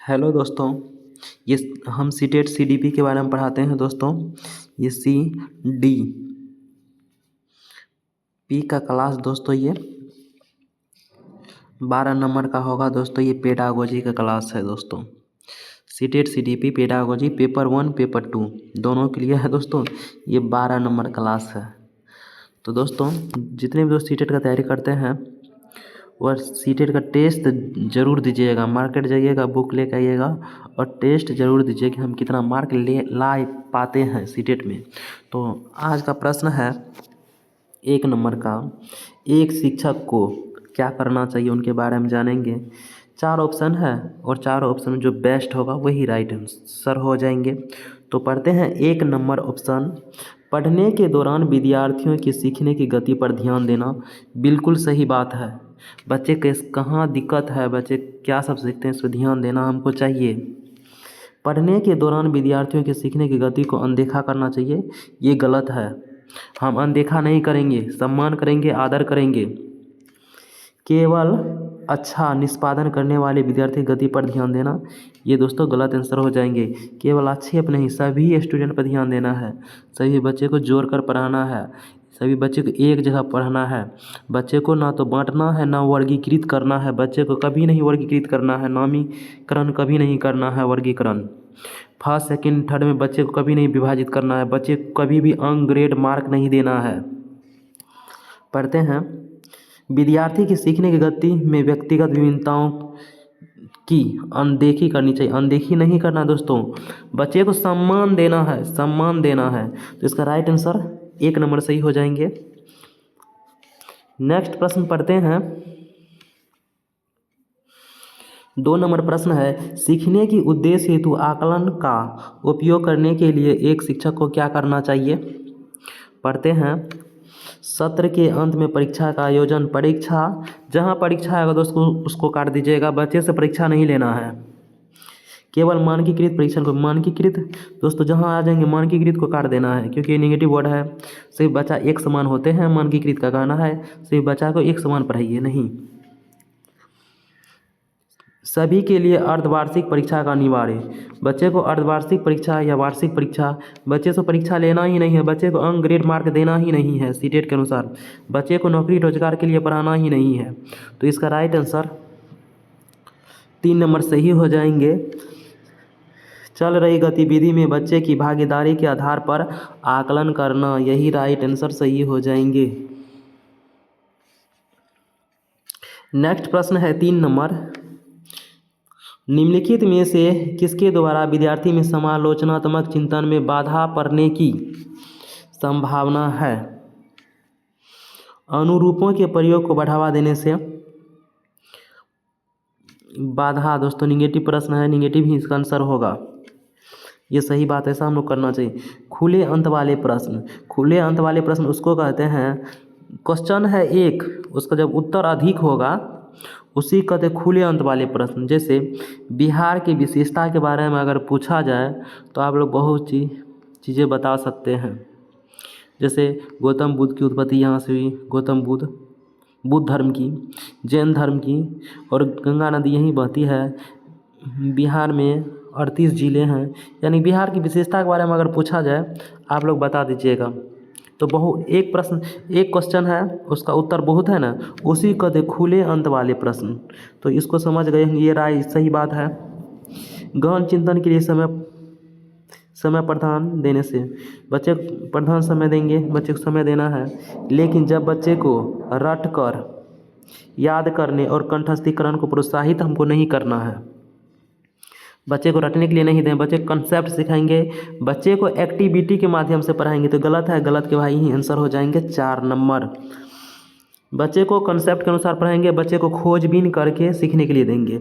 Hello दोस्तों। ये हम सीटेट सीडीपी के बारे में पढ़ाते हैं दोस्तों। ये सी डी पी का क्लास दोस्तों ये 12 नंबर का होगा दोस्तों। ये पेडागोजी का क्लास है दोस्तों। CTET CDP pedagogy paper 1 paper 2 दोनों के लिए है दोस्तों। ये 12 नंबर क्लास है। तो दोस्तों जितने भी दोस्त सीटेट का तैयारी करते हैं वह सीटेट का टेस्ट ज़रूर दीजिएगा। मार्केट जाइएगा, बुक लेकर आइएगा और टेस्ट ज़रूर दीजिए कि हम कितना मार्क ला पाते हैं सीटेट में। तो आज का प्रश्न है 1 नंबर का, एक शिक्षक को क्या करना चाहिए उनके बारे में जानेंगे। 4 ऑप्शन है और 4 ऑप्शन में जो बेस्ट होगा वही राइट आंसर हो जाएंगे। तो पढ़ते हैं 1 नंबर ऑप्शन। पढ़ने के दौरान विद्यार्थियों की सीखने की गति पर ध्यान देना बिल्कुल सही बात है। बच्चे के कहाँ दिक्कत है, बच्चे क्या सब सीखते हैं, इस पर ध्यान देना हमको चाहिए। पढ़ने के दौरान विद्यार्थियों के सीखने की गति को अनदेखा करना चाहिए, ये गलत है। हम अनदेखा नहीं करेंगे, सम्मान करेंगे, आदर करेंगे। केवल अच्छा निष्पादन करने वाले विद्यार्थी गति पर ध्यान देना, ये दोस्तों गलत आंसर हो जाएंगे। केवल अच्छे पर नहीं, सभी स्टूडेंट पर ध्यान देना है। सभी बच्चे को जोड़ कर पढ़ाना है, सभी बच्चे को एक जगह पढ़ना है। बच्चे को ना तो बांटना है ना वर्गीकृत करना है। बच्चे को कभी नहीं वर्गीकृत करना है, नामीकरण कभी नहीं करना है। वर्गीकरण फर्स्ट सेकंड थर्ड में बच्चे को कभी नहीं विभाजित करना है। बच्चे को कभी भी अंक ग्रेड मार्क नहीं देना है। पढ़ते हैं, विद्यार्थी की सीखने की गति में व्यक्तिगत विभिन्नताओं की अनदेखी करनी चाहिए। अनदेखी नहीं करना दोस्तों, बच्चे को सम्मान देना है, सम्मान देना है। तो इसका राइट आंसर 1 नंबर सही हो जाएंगे। नेक्स्ट प्रश्न पढ़ते हैं। 2 नंबर प्रश्न है, सीखने की उद्देश्य हेतु आकलन का उपयोग करने के लिए एक शिक्षक को क्या करना चाहिए। पढ़ते हैं, सत्र के अंत में परीक्षा का आयोजन। परीक्षा जहाँ परीक्षा आएगा दोस्तों उसको काट दीजिएगा। बच्चे से परीक्षा नहीं लेना है, केवल मानकीकृत परीक्षण को। मानकीकृत दोस्तों जहाँ आ जाएंगे मानकीकृत को काट देना है, क्योंकि ये नेगेटिव वर्ड है। सभी बच्चा एक समान होते हैं, मानकीकृत का कहना है सभी बच्चा को एक समान पढ़ाइए, नहीं। सभी के लिए अर्धवार्षिक परीक्षा का अनिवार्य। बच्चे को अर्धवार्षिक परीक्षा या वार्षिक परीक्षा, बच्चे से परीक्षा लेना ही नहीं है। बच्चे को अंक ग्रेड मार्क देना ही नहीं है सीटेट के अनुसार। बच्चे को नौकरी रोजगार के लिए पढ़ाना ही नहीं है। तो इसका राइट आंसर 3 नंबर सही हो जाएंगे। चल रही गतिविधि में बच्चे की भागीदारी के आधार पर आकलन करना, यही राइट आंसर सही हो जाएंगे। नेक्स्ट प्रश्न है 3 नंबर, निम्नलिखित में से किसके द्वारा विद्यार्थी में समालोचनात्मक चिंतन में बाधा पड़ने की संभावना है। अनुरूपों के प्रयोग को बढ़ावा देने से बाधा दोस्तों निगेटिव प्रश्न है, निगेटिव ही इसका आंसर होगा। ये सही बात है, ऐसा हम लोग करना चाहिए। खुले अंत वाले प्रश्न, खुले अंत वाले प्रश्न उसको कहते हैं, क्वेश्चन है एक, उसका जब उत्तर अधिक होगा उसी कहते खुले अंत वाले प्रश्न। जैसे बिहार की विशेषता के बारे में अगर पूछा जाए तो आप लोग बहुत सी चीज़ें बता सकते हैं। जैसे गौतम बुद्ध की उत्पत्ति यहाँ से हुई, गौतम बुद्ध धर्म की, जैन धर्म की, और गंगा नदी यहीं बहती है। बिहार में 38 ज़िले हैं, यानी बिहार की विशेषता के बारे में अगर पूछा जाए आप लोग बता दीजिएगा। तो एक प्रश्न, एक क्वेश्चन है उसका उत्तर बहुत है ना, उसी कहते खुले अंत वाले प्रश्न। तो इसको समझ गए, ये राय सही बात है। गहन चिंतन के लिए समय प्रदान देने से, बच्चे प्रधान समय देंगे, बच्चे को समय देना है। लेकिन जब बच्चे को रट कर याद करने और कंठस्थीकरण को प्रोत्साहित हमको नहीं करना है। बच्चे को रटने के लिए नहीं दें, बच्चे को कंसेप्ट सिखाएंगे, बच्चे को एक्टिविटी के माध्यम से पढ़ाएंगे। तो गलत है, गलत के भाई ही आंसर हो जाएंगे 4 नंबर। बच्चे को कंसेप्ट के अनुसार पढ़ाएंगे, बच्चे को खोजबीन करके सीखने के लिए देंगे।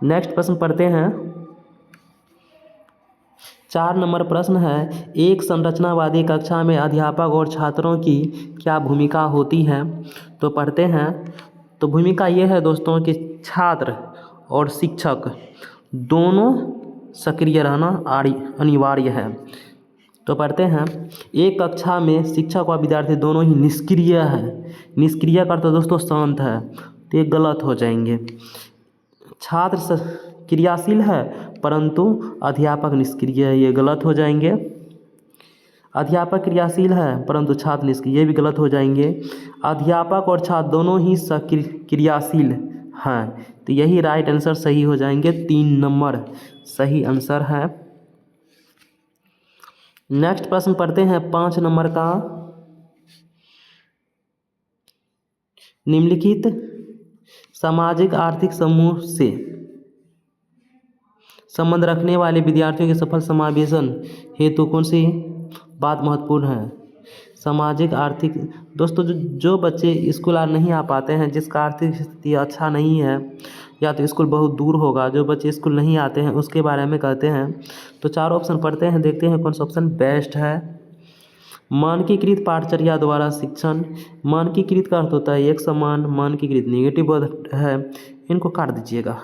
नेक्स्ट प्रश्न पढ़ते हैं। 4 नंबर प्रश्न है, एक संरचनावादी कक्षा में अध्यापक और छात्रों की क्या भूमिका होती है। तो पढ़ते हैं, तो भूमिका ये है दोस्तों कि छात्र और शिक्षक दोनों सक्रिय रहना अनिवार्य है। तो पढ़ते हैं, एक कक्षा में शिक्षक और विद्यार्थी दोनों ही निष्क्रिय है। निष्क्रिय का अर्थ दोस्तों शांत है, तो ये गलत हो जाएंगे। क्रियाशील है परंतु अध्यापक निष्क्रिय है, ये गलत हो जाएंगे। अध्यापक क्रियाशील है परंतु छात्र निष्क्रिय, ये भी गलत हो जाएंगे। अध्यापक और छात्र दोनों ही क्रियाशील हैं, तो यही राइट आंसर सही हो जाएंगे, 3 नंबर सही आंसर है। नेक्स्ट प्रश्न पढ़ते हैं 5 नंबर का। निम्नलिखित सामाजिक आर्थिक समूह से संबंध रखने वाले विद्यार्थियों के सफल समावेशन हेतु कौन सी बात महत्वपूर्ण है? सामाजिक आर्थिक दोस्तों, जो बच्चे स्कूल नहीं आ पाते हैं, जिसका आर्थिक स्थिति अच्छा नहीं है या तो स्कूल बहुत दूर होगा, जो बच्चे स्कूल नहीं आते हैं उसके बारे में कहते हैं। तो 4 ऑप्शन पढ़ते हैं, देखते हैं कौन सा ऑप्शन बेस्ट है। मानकीकृत पाठचर्या द्वारा शिक्षण। मानकीकृत का अर्थ होता है एक समान, मानकीकृत नेगेटिव वर्ड है, इनको काट दीजिएगा।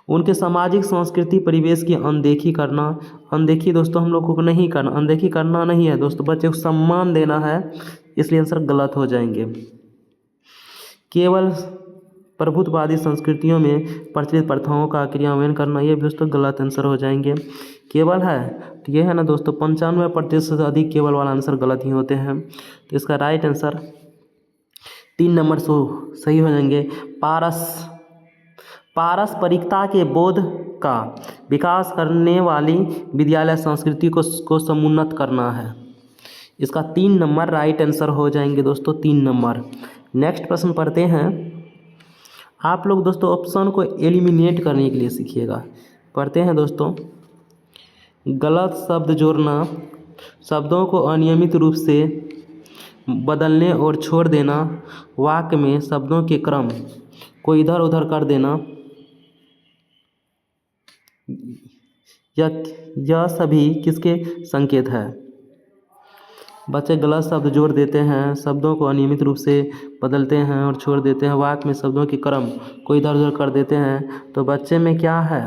उनके सामाजिक संस्कृति परिवेश की अनदेखी करना। अनदेखी दोस्तों हम लोगों को नहीं करना, अनदेखी करना नहीं है दोस्तों, बच्चे को सम्मान देना है, इसलिए आंसर गलत हो जाएंगे। केवल प्रभुत्ववादी संस्कृतियों में प्रचलित प्रथाओं का क्रियान्वयन करना, ये दोस्तों गलत आंसर हो जाएंगे। केवल है तो ये है ना दोस्तों, 95% से अधिक केवल वाला आंसर गलत ही होते हैं, तो इसका राइट आंसर 3 नंबर सही हो जाएंगे। पारस्परिकता के बोध का विकास करने वाली विद्यालय संस्कृति को समुन्नत करना है, इसका 3 नंबर राइट आंसर हो जाएंगे दोस्तों, 3 नंबर। नेक्स्ट प्रश्न पढ़ते हैं। आप लोग दोस्तों ऑप्शन को एलिमिनेट करने के लिए सीखिएगा। पढ़ते हैं दोस्तों। गलत शब्द जोड़ना, शब्दों को अनियमित रूप से बदलने और छोड़ देना, वाक्य में शब्दों के क्रम को इधर उधर कर देना, यह सभी किसके संकेत है? बच्चे गलत शब्द जोड़ देते हैं, शब्दों को अनियमित रूप से बदलते हैं और छोड़ देते हैं, वाक्य में शब्दों के क्रम को इधर उधर कर देते हैं, तो बच्चे में क्या है?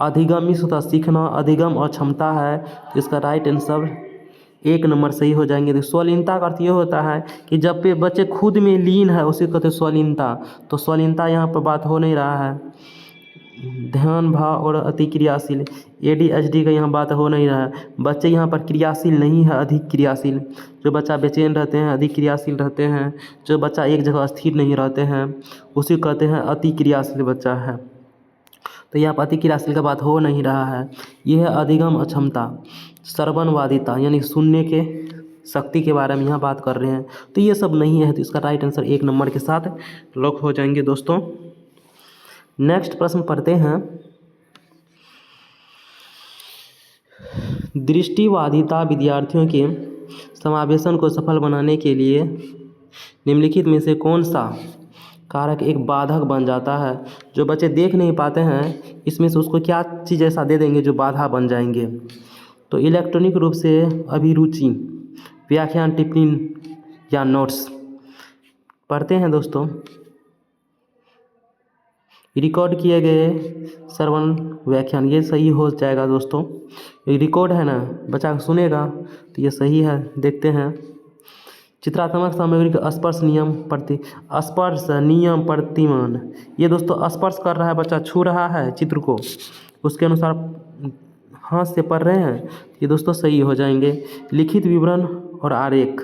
अधिगमित होता सीखना, अधिगम और क्षमता है, तो इसका राइट आंसर 1 नंबर सही हो जाएंगे। तो स्वलीनता का अर्थ ये होता है कि जब पे बच्चे खुद में लीन है उसी कहते हैं स्वलीनता, तो स्वलीनता यहाँ पर बात हो नहीं रहा है। ध्यान भाव और अति क्रियाशील, ADHD का यहाँ बात हो नहीं रहा है, बच्चे यहाँ पर क्रियाशील नहीं है, अधिक क्रियाशील। जो बच्चा बेचैन रहते हैं अधिक क्रियाशील रहते हैं, जो बच्चा एक जगह स्थिर नहीं रहते हैं उसी कहते हैं अति क्रियाशील बच्चा है, तो यहाँ पर अति क्रियाशील का बात हो नहीं रहा है। यह है अधिगम अक्षमता। श्रवणवादिता यानी सुनने के शक्ति के बारे में यहाँ बात कर रहे हैं, तो ये सब नहीं है, तो इसका राइट आंसर 1 नंबर के साथ लॉक हो जाएंगे दोस्तों। नेक्स्ट प्रश्न पढ़ते हैं। दृष्टिवादिता विद्यार्थियों के समावेशन को सफल बनाने के लिए निम्नलिखित में से कौन सा कारक एक बाधक बन जाता है? जो बच्चे देख नहीं पाते हैं इसमें से उसको क्या चीज़ ऐसा दे देंगे जो बाधा बन जाएंगे? तो इलेक्ट्रॉनिक रूप से अभिरुचि, व्याख्यान, टिप्पणी या नोट्स। पढ़ते हैं दोस्तों। रिकॉर्ड किए गए श्रवण व्याख्यान, ये सही हो जाएगा दोस्तों। ये रिकॉर्ड है ना, बच्चा सुनेगा तो ये सही है। देखते हैं। चित्रात्मक सामग्री का स्पर्श नियम प्रतिमान, ये दोस्तों स्पर्श कर रहा है बच्चा, छू रहा है चित्र को, उसके अनुसार हाथ से पढ़ रहे हैं, ये दोस्तों सही हो जाएंगे। लिखित विवरण और आरेख,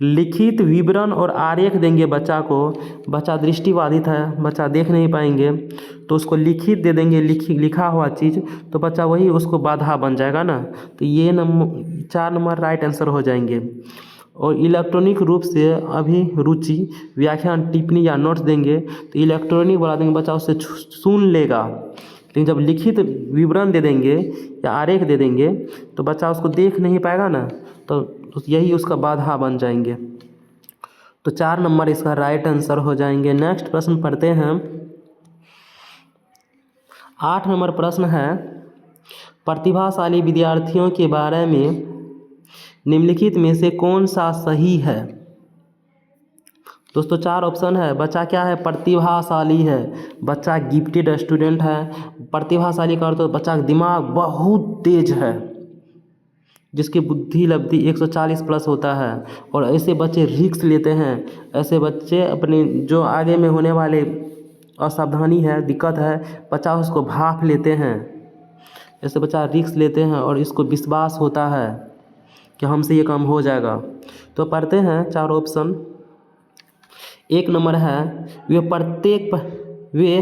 लिखित विवरण और आरेख देंगे बच्चा को, बच्चा दृष्टिबाधित है, बच्चा देख नहीं पाएंगे, तो उसको लिखित दे देंगे, लिखा हुआ चीज़, तो बच्चा वही उसको बाधा बन जाएगा ना, तो ये 4 नंबर राइट आंसर हो जाएंगे। और इलेक्ट्रॉनिक रूप से अभिरुचि, व्याख्यान, टिप्पणी या नोट्स देंगे, तो इलेक्ट्रॉनिक वाला देंगे, बच्चा उससे सुन लेगा, लेकिन जब लिखित विवरण दे देंगे या आरेख दे देंगे तो बच्चा उसको देख नहीं पाएगा ना, तो यही उसका बाधा बन जाएंगे। तो 4 नंबर इसका राइट आंसर हो जाएंगे। नेक्स्ट प्रश्न पढ़ते हैं। 8 नंबर प्रश्न है, प्रतिभाशाली विद्यार्थियों के बारे में निम्नलिखित में से कौन सा सही है? दोस्तों 4 ऑप्शन है। बच्चा क्या है? प्रतिभाशाली है, बच्चा गिफ्टेड स्टूडेंट है। प्रतिभाशाली का अर्थ तो बच्चा का दिमाग बहुत तेज है, जिसकी बुद्धि लब्धि 140 प्लस होता है, और ऐसे बच्चे रिस्क लेते हैं। ऐसे बच्चे अपने जो आगे में होने वाले असावधानी है, दिक्कत है, बच्चा उसको भाप लेते हैं। ऐसे बच्चा रिस्क लेते हैं और इसको विश्वास होता है कि हमसे ये काम हो जाएगा। तो पढ़ते हैं चारों ऑप्शन। एक नंबर है वे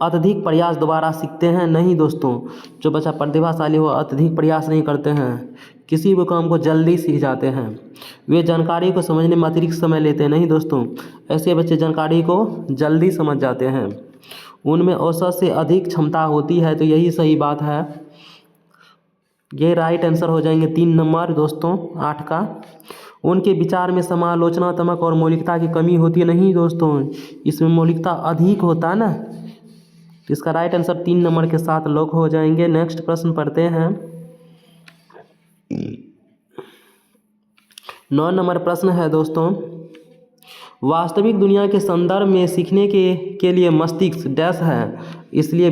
अत्यधिक प्रयास द्वारा सीखते हैं। नहीं दोस्तों, जो बच्चा प्रतिभाशाली हो अत्यधिक प्रयास नहीं करते हैं, किसी भी काम को जल्दी सीख जाते हैं। वे जानकारी को समझने में अतिरिक्त समय लेते हैं। नहीं दोस्तों, ऐसे बच्चे जानकारी को जल्दी समझ जाते हैं। उनमें औसत से अधिक क्षमता होती है। तो यही सही बात है, ये राइट आंसर हो जाएंगे 3 नंबर दोस्तों 8 का। उनके विचार में समालोचनात्मक और मौलिकता की कमी होती है। नहीं दोस्तों, इसमें मौलिकता अधिक होता है ना, तो इसका राइट आंसर 3 नंबर के साथ लॉक हो जाएंगे। नेक्स्ट प्रश्न पढ़ते हैं। 9 नंबर प्रश्न है दोस्तों, वास्तविक दुनिया के संदर्भ में सीखने के लिए मस्तिष्क डैश है, इसलिए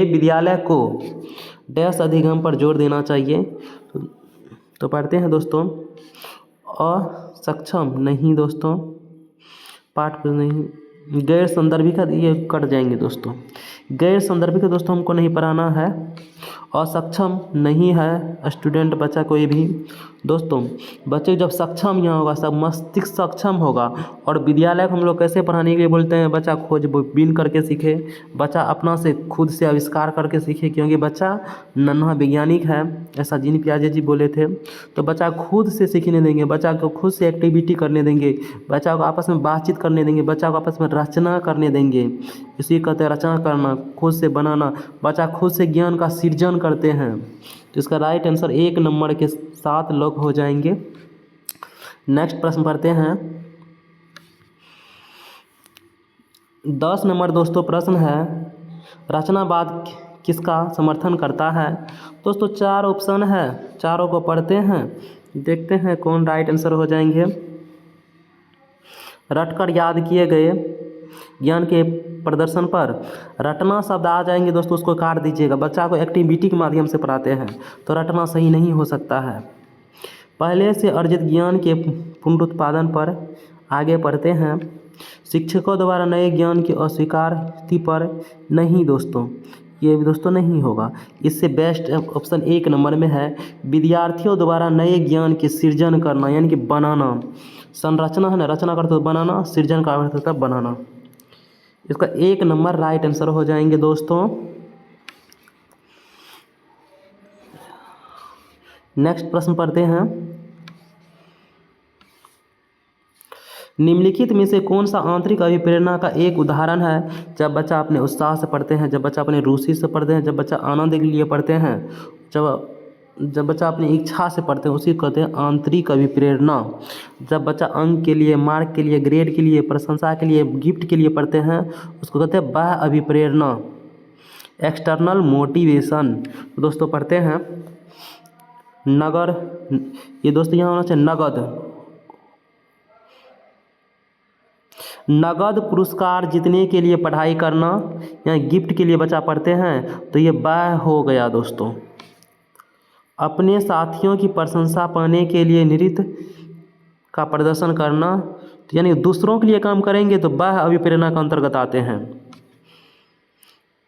विद्यालय को डैश अधिगम पर जोर देना चाहिए। तो पढ़ते हैं दोस्तों, असक्षम। नहीं दोस्तों, पाठ नहीं, गैर संदर्भिका ये कट जाएंगे दोस्तों। गैर संदर्भिका दोस्तों हमको नहीं पढ़ाना है। असक्षम नहीं है स्टूडेंट, बच्चा कोई भी। दोस्तों बच्चे जब सक्षम यहाँ होगा, सब मस्तिष्क सक्षम होगा। और विद्यालय को हम लोग कैसे पढ़ाने के लिए बोलते हैं, बच्चा खोज बीन करके सीखे, बच्चा अपना से खुद से आविष्कार करके सीखे, क्योंकि बच्चा नन्हा वैज्ञानिक है, ऐसा जीन पियाजे जी बोले थे। तो बच्चा खुद से सीखने देंगे, बच्चा को खुद से एक्टिविटी करने देंगे, बच्चा को आपस में बातचीत करने देंगे, बच्चा को आपस में रचना करने देंगे। इसी कहते हैं रचना करना, खुद से बनाना, बच्चा खुद से ज्ञान का सृजन करते हैं। तो इसका राइट आंसर 1 नंबर के साथ लॉक हो जाएंगे। नेक्स्ट प्रश्न पढ़ते हैं। 10 नंबर दोस्तों प्रश्न है, रचनावाद किसका समर्थन करता है। दोस्तों 4 ऑप्शन है, चारों को पढ़ते हैं, देखते हैं कौन राइट आंसर हो जाएंगे। रटकर याद किए गए ज्ञान के प्रदर्शन पर रटना शब्द आ जाएंगे दोस्तों, उसको काट दीजिएगा। बच्चा को एक्टिविटी के माध्यम से पढ़ाते हैं, तो रटना सही नहीं हो सकता है। पहले से अर्जित ज्ञान के पुनरुत्पादन पर आगे पढ़ते हैं। शिक्षकों द्वारा नए ज्ञान की अस्वीकृति पर। नहीं दोस्तों, ये भी दोस्तों नहीं होगा। इससे बेस्ट ऑप्शन 1 नंबर में है, विद्यार्थियों द्वारा नए ज्ञान के सृजन करना, यानी कि बनाना। संरचना है ना, रचना करते हो बनाना, सृजन का अर्थ होता है बनाना। इसका 1 नंबर राइट आंसर हो जाएंगे दोस्तों। नेक्स्ट प्रश्न पढ़ते हैं। निम्नलिखित में से कौन सा आंतरिक अभिप्रेरणा का एक उदाहरण है। जब बच्चा अपने उत्साह से पढ़ते हैं, जब बच्चा अपने रुचि से पढ़ते हैं, जब बच्चा आनंद के लिए पढ़ते हैं, जब बच्चा अपनी इच्छा से पढ़ते हैं, उसी को कहते हैं आंतरिक अभिप्रेरणा। जब बच्चा अंक के लिए, मार्क के लिए, ग्रेड के लिए, प्रशंसा के लिए, गिफ्ट के लिए पढ़ते हैं, उसको कहते हैं बाह्य अभिप्रेरणा, एक्सटर्नल मोटिवेशन। तो दोस्तों पढ़ते हैं ये दोस्तों यहाँ होना चाहिए नगद पुरस्कार जीतने के लिए पढ़ाई करना, या गिफ्ट के लिए बच्चा पढ़ते हैं, तो ये बाह्य हो गया दोस्तों। अपने साथियों की प्रशंसा पाने के लिए नृत्य का प्रदर्शन करना, तो यानी दूसरों के लिए काम करेंगे तो बाह्य अभिप्रेरणा का अंतर्गत आते हैं।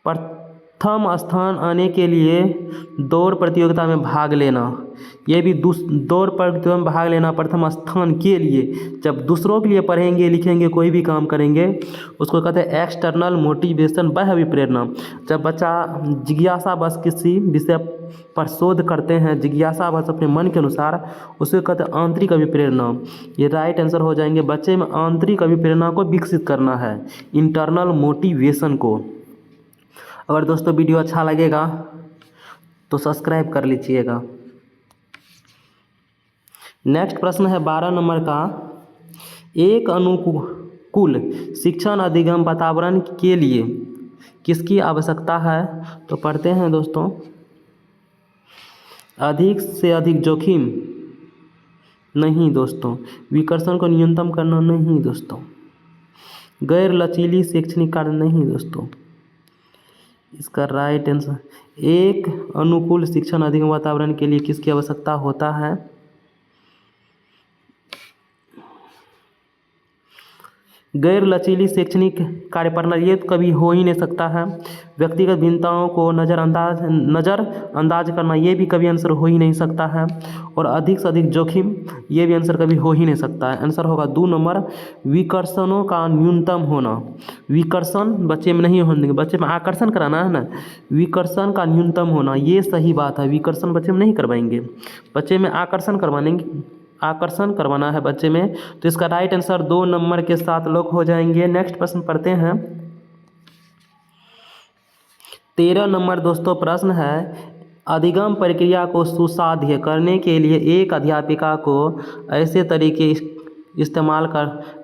प्रथम स्थान आने के लिए दौड़ प्रतियोगिता में भाग लेना, ये भी दौड़ प्रतियोगिता में भाग लेना प्रथम स्थान के लिए। जब दूसरों के लिए पढ़ेंगे, लिखेंगे, कोई भी काम करेंगे, उसको कहते हैं एक्सटर्नल मोटिवेशन, बाह्य अभिप्रेरणा। जब बच्चा जिज्ञासा बस किसी विषय पर शोध करते हैं, जिज्ञासा बस अपने मन के अनुसार, उसे कहते हैं आंतरिक अभिप्रेरणा। ये राइट आंसर हो जाएंगे। बच्चे में आंतरिक अभिप्रेरणा को विकसित करना है, इंटरनल मोटिवेशन को। अगर दोस्तों वीडियो अच्छा लगेगा तो सब्सक्राइब कर लीजिएगा। नेक्स्ट प्रश्न है 12 नंबर का, एक अनुकूल शिक्षण अधिगम वातावरण के लिए किसकी आवश्यकता है। तो पढ़ते हैं दोस्तों, अधिक से अधिक जोखिम। नहीं दोस्तों, विकर्षण को न्यूनतम करना। नहीं दोस्तों, गैर लचीली शैक्षणिक कार्य। नहीं दोस्तों, इसका राइट आंसर, एक अनुकूल शिक्षण अधिगम वातावरण के लिए किसकी आवश्यकता होता है? गैर लचीली शैक्षणिक कार्यप्रणाली, ये तो कभी हो ही नहीं सकता है। व्यक्तिगत भिन्नताओं को नज़रअंदाज करना, ये भी कभी आंसर हो ही नहीं सकता है। और अधिक से अधिक जोखिम, ये भी आंसर कभी हो ही नहीं सकता है। आंसर होगा 2 नंबर, विकर्षणों का न्यूनतम होना। विकर्षण बच्चे में नहीं होने देंगे, बच्चे में आकर्षण कराना है ना, विकर्षण का न्यूनतम होना, ये सही बात है। विकर्षण बच्चे में नहीं करवाएंगे, बच्चे में आकर्षण करवाना है बच्चे में। तो इसका राइट आंसर 2 नंबर के साथ लॉक हो जाएंगे। नेक्स्ट प्रश्न पढ़ते हैं। 13 नंबर दोस्तों प्रश्न है, अधिगम प्रक्रिया को सुसाध्य करने के लिए एक अध्यापिका को ऐसे तरीके इस्तेमाल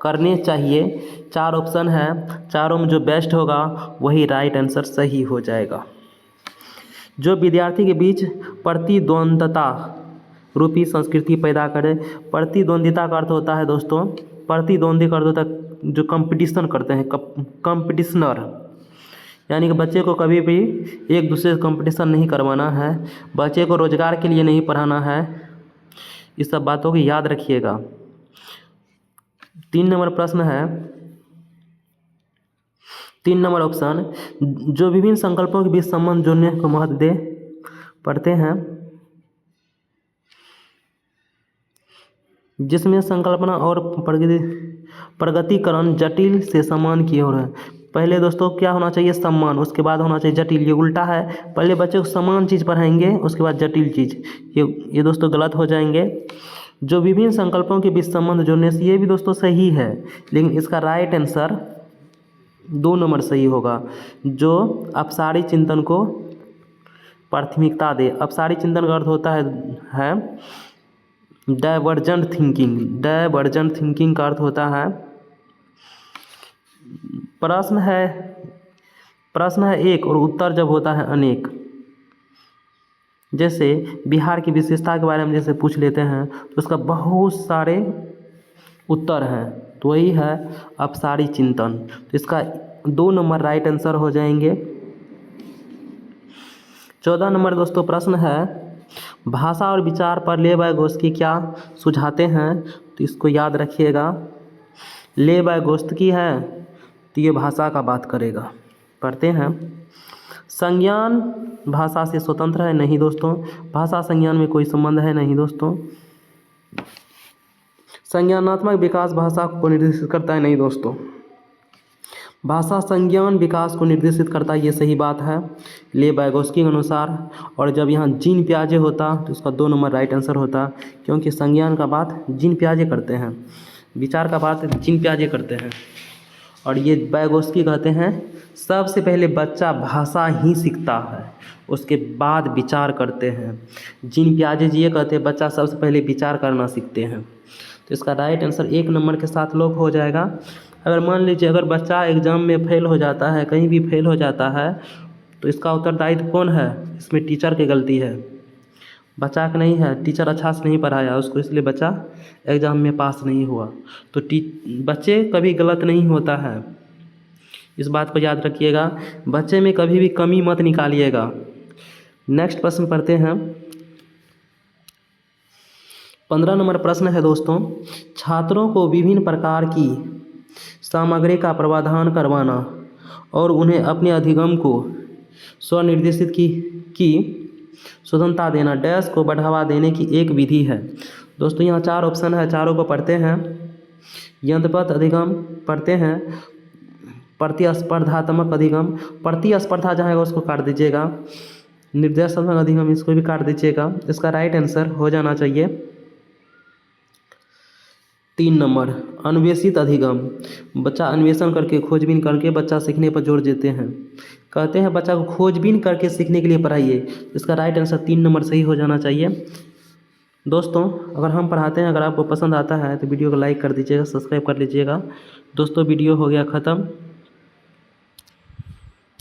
करने चाहिए। 4 ऑप्शन है, चारों में जो बेस्ट होगा वही राइट आंसर सही हो जाएगा। जो विद्यार्थी के बीच प्रतिद्वंद्विता रूपी संस्कृति पैदा करे। प्रतिद्वंदिता का अर्थ होता है दोस्तों, प्रतिद्वंदी का अर्थ होता है जो कंपटीशन करते हैं, कंपटीशनर, यानी कि बच्चे को कभी भी एक दूसरे से कंपटीशन नहीं करवाना है, बच्चे को रोजगार के लिए नहीं पढ़ाना है। इस सब बातों को याद रखिएगा। 3 नंबर प्रश्न है, 3 नंबर ऑप्शन, जो विभिन्न संकल्पों के बीच संबंध जोड़ने को महत्व दे। पढ़ते हैं। जिसमें संकल्पना और प्रगतिकरण जटिल से सम्मान की ओर है। पहले दोस्तों क्या होना चाहिए? सम्मान, उसके बाद होना चाहिए जटिल। ये उल्टा है, पहले बच्चे को समान चीज़ पढ़ाएंगे, उसके बाद जटिल चीज़। ये दोस्तों गलत हो जाएंगे। जो विभिन्न संकल्पों के बीच संबंध जोड़ने से, ये भी दोस्तों सही है, लेकिन इसका राइट आंसर 2 नंबर सही होगा। जो अपसारी चिंतन को प्राथमिकता दे। अपसारी चिंतन का अर्थ होता है डाइवर्जेंट थिंकिंग। डाइवर्जेंट थिंकिंग का अर्थ होता है, प्रश्न है एक और उत्तर जब होता है अनेक। जैसे बिहार की विशेषता के बारे में जैसे पूछ लेते हैं तो उसका बहुत सारे उत्तर हैं, तो वही है अपसारी चिंतन। तो इसका 2 नंबर राइट आंसर हो जाएंगे। 14 नंबर दोस्तों प्रश्न है, भाषा और विचार पर ले वाइगोत्स्की क्या सुझाते हैं? तो इसको याद रखिएगा। ले वाइगोत्स्की है तो ये भाषा का बात करेगा। पढ़ते हैं। संज्ञान भाषा से स्वतंत्र है? नहीं दोस्तों, भाषा संज्ञान में कोई संबंध है नहीं दोस्तों। संज्ञानात्मक विकास भाषा को निर्देशित करता है? नहीं दोस्तों, भाषा संज्ञान विकास को निर्देशित करता है, ये सही बात है ले वाइगोत्स्की के अनुसार। और जब यहाँ जीन पियाजे होता तो उसका 2 नंबर राइट आंसर होता, क्योंकि संज्ञान का बात जीन पियाजे करते हैं, विचार का बात जीन पियाजे करते हैं। और ये वाइगोत्स्की कहते हैं सबसे पहले बच्चा भाषा ही सीखता है, उसके बाद विचार करते हैं। जीन पियाजे जी ये कहते हैं बच्चा सबसे पहले विचार करना सीखते हैं। तो इसका राइट आंसर 1 नंबर के साथ लॉक हो जाएगा। अगर मान लीजिए अगर बच्चा एग्ज़ाम में फेल हो जाता है, कहीं भी फेल हो जाता है, तो इसका उत्तरदायित्व कौन है? इसमें टीचर की गलती है, बच्चा का नहीं है। टीचर अच्छा से नहीं पढ़ाया उसको, इसलिए बच्चा एग्ज़ाम में पास नहीं हुआ। तो बच्चे कभी गलत नहीं होता है, इस बात को याद रखिएगा। बच्चे में कभी भी कमी मत निकालिएगा। नेक्स्ट प्रश्न पढ़ते हैं। 15 नंबर प्रश्न है दोस्तों, छात्रों को विभिन्न प्रकार की सामग्री का प्रावधान करवाना और उन्हें अपने अधिगम को स्वनिर्देशित की स्वतंत्रता देना डैश को बढ़ावा देने की एक विधि है। दोस्तों यहाँ 4 ऑप्शन है, चारों को पढ़ते हैं। यंत्रपत अधिगम पढ़ते हैं, प्रतिस्पर्धात्मक अधिगम, प्रतिस्पर्धा जहाँ है उसको काट दीजिएगा, निर्देशात्मक अधिगम इसको भी काट दीजिएगा। इसका राइट आंसर हो जाना चाहिए 3 नंबर अन्वेषित अधिगम। बच्चा अन्वेषण करके खोजबीन करके बच्चा सीखने पर जोर देते हैं, कहते हैं बच्चा को खोजबीन करके सीखने के लिए पढ़ाइए। इसका राइट आंसर 3 नंबर सही हो जाना चाहिए। दोस्तों अगर हम पढ़ाते हैं, अगर आपको पसंद आता है तो वीडियो को लाइक कर दीजिएगा, सब्सक्राइब कर लीजिएगा। दोस्तों वीडियो हो गया ख़त्म।